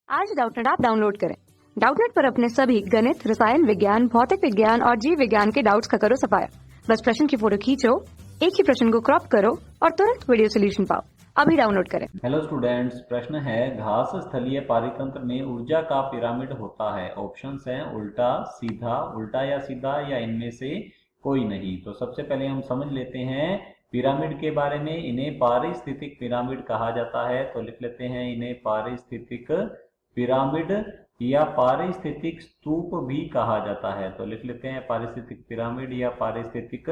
आज Doubtnut app download करें। Doubtnut पर अपने सभी गणित, रसायन विज्ञान, भौतिक विज्ञान और जीव विज्ञान के डाउट्स का करो सफाया। बस प्रश्न की फोटो खींचो, एक ही प्रश्न को क्रॉप करो और तुरंत वीडियो सोल्यूशन पाओ। अभी डाउनलोड करें। हेलो स्टूडेंट्स, प्रश्न है घास स्थलीय पारितंत्र में ऊर्जा का पिरामिड होता है। ऑप्शंस हैं उल्टा, सीधा, उल्टा या सीधा या इनमें से कोई नहीं। तो सबसे पहले हम समझ लेते हैं पिरामिड के बारे में। इन्हें पारिस्थितिक पिरामिड कहा जाता है। तो लिख लेते हैं इन्हें पारिस्थितिक पिरामिड या पारिस्थितिक स्तूप भी कहा जाता है। तो लिख लेते हैं पारिस्थितिक पिरामिड या पारिस्थितिक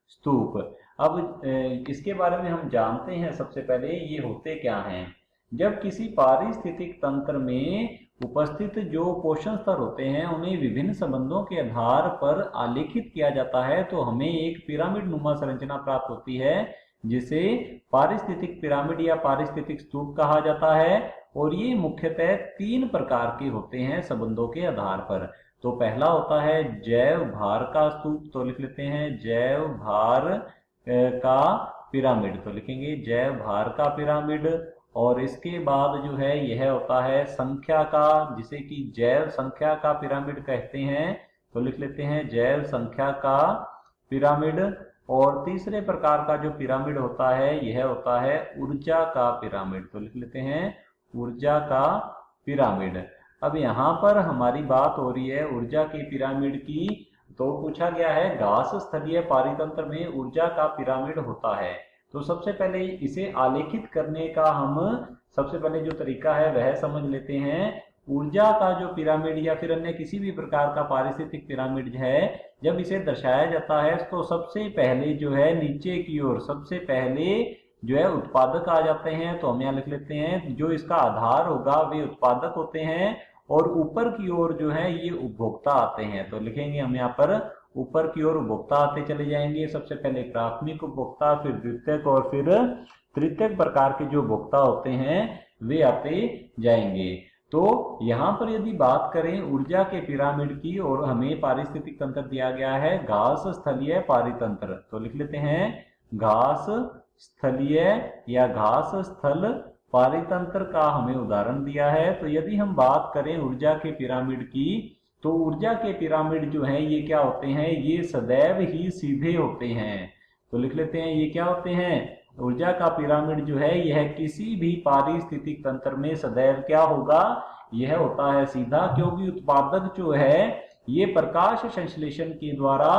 स्तूप। अब इसके बारे में हम जानते हैं। सबसे पहले ये होते क्या हैं। जब किसी पारिस्थितिक तंत्र में उपस्थित जो पोषण स्तर होते हैं उन्हें विभिन्न संबंधों के आधार पर आलेखित किया जाता है तो हमें एक पिरामिड नुमा संरचना प्राप्त होती है, जिसे पारिस्थितिक पिरामिड या पारिस्थितिक स्तूप कहा जाता है। और ये मुख्यतः तीन प्रकार के होते हैं संबंधों के आधार पर। तो पहला होता है जैव भार का स्तूप। तो लिख लेते हैं जैव भार का पिरामिड। तो लिखेंगे जैव भार का पिरामिड। और इसके बाद जो है यह होता है संख्या का, जिसे कि जैव संख्या का पिरामिड कहते हैं। तो लिख लेते हैं जैव संख्या का पिरामिड। और तीसरे प्रकार का जो पिरामिड होता है यह होता है ऊर्जा का पिरामिड। तो लिख लेते हैं ऊर्जा का पिरामिड। अब यहाँ पर हमारी बात हो रही है ऊर्जा के पिरामिड की। तो पूछा गया है घास स्थलीय पारितंत्र में ऊर्जा का पिरामिड होता है। तो सबसे पहले इसे आलेखित करने का हम सबसे पहले जो तरीका है वह समझ लेते हैं। ऊर्जा का जो पिरामिड या फिर अन्य किसी भी प्रकार का पारिस्थितिक पिरामिड है, जब इसे दर्शाया जाता है तो सबसे पहले जो है नीचे की ओर सबसे पहले जो है उत्पादक आ जाते हैं। तो हम यहाँ लिख लेते हैं जो इसका आधार होगा वे उत्पादक होते हैं और ऊपर की ओर जो है ये उपभोक्ता आते हैं। तो लिखेंगे हम यहाँ पर ऊपर की ओर उपभोक्ता आते चले जाएंगे। सबसे पहले प्राथमिक उपभोक्ता, फिर द्वितीयक और फिर तृतीयक प्रकार के जो उपभोक्ता होते हैं वे आते जाएंगे। तो यहाँ पर यदि बात करें ऊर्जा के पिरामिड की और हमें पारिस्थितिक तंत्र दिया गया है घास स्थलीय पारितंत्र। तो लिख लेते हैं घास स्थलीय या घास स्थल पारितंत्र का हमें उदाहरण दिया है। तो यदि हम बात करें ऊर्जा के पिरामिड की, तो ऊर्जा के पिरामिड जो है ये क्या होते हैं, ये सदैव ही सीधे होते हैं। तो लिख लेते हैं ये क्या होते हैं, ऊर्जा का पिरामिड जो है यह किसी भी पारिस्थितिक तंत्र में सदैव क्या होगा, यह होता है सीधा। क्योंकि उत्पादक जो है ये प्रकाश संश्लेषण के द्वारा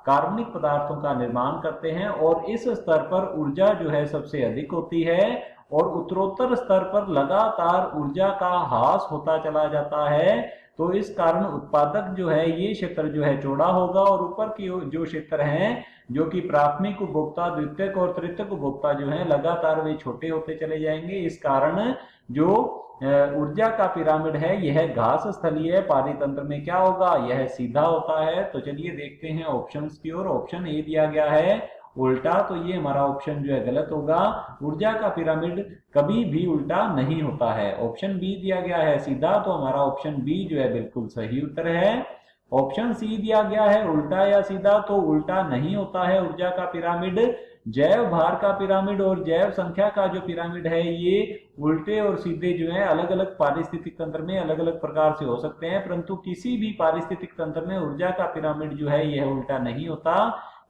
कार्बनिक पदार्थों का निर्माण करते हैं और इस स्तर पर ऊर्जा जो है सबसे अधिक होती है और उत्तरोत्तर स्तर पर लगातार ऊर्जा का ह्रास होता चला जाता है। तो इस कारण उत्पादक जो है ये क्षेत्र जो है चौड़ा होगा और ऊपर की जो क्षेत्र हैं जो कि प्राथमिक उपभोक्ता, द्वितीयक और तृतीयक उपभोक्ता जो है लगातार वे छोटे होते चले जाएंगे। इस कारण जो ऊर्जा का पिरामिड है यह घास स्थलीय पारितंत्र में क्या होगा, यह सीधा होता है। तो चलिए देखते हैं ऑप्शंस की ओर। ऑप्शन ए दिया गया है उल्टा, तो ये हमारा ऑप्शन जो है गलत होगा। ऊर्जा का पिरामिड कभी भी उल्टा नहीं होता है। ऑप्शन बी दिया गया है सीधा, तो हमारा ऑप्शन बी जो है बिल्कुल सही उत्तर है। ऑप्शन सी दिया गया है उल्टा या सीधा, तो उल्टा नहीं होता है ऊर्जा का पिरामिड। जैव भार का पिरामिड और जैव संख्या का जो पिरामिड है ये उल्टे और सीधे जो है अलग अलग पारिस्थितिक तंत्र में अलग अलग प्रकार से हो सकते हैं, परंतु किसी भी पारिस्थितिक तंत्र में ऊर्जा का पिरामिड जो है यह उल्टा नहीं होता।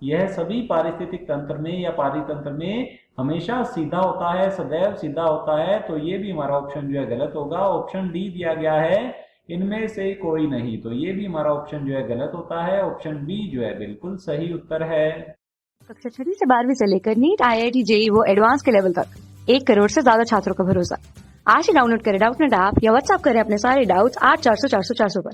यह सभी पारिस्थितिक तंत्र में या पारितंत्र में हमेशा सीधा होता है, सदैव सीधा होता है। तो ये भी हमारा ऑप्शन जो है गलत होगा। ऑप्शन डी दिया गया है इनमें से कोई नहीं, तो ये भी हमारा ऑप्शन जो है गलत होता है। ऑप्शन बी जो है बिल्कुल सही उत्तर है। कक्षा 6 से 12वीं से लेकर नीट, IIT, JEE वो एडवांस के लेवल तक 1 करोड़ से ज्यादा छात्रों का भरोसा। आज ही डाउनलोड करें डाउटनेट ऐप या व्हाट्सएप करें अपने सारे डाउट्स 8400 400 400 पर।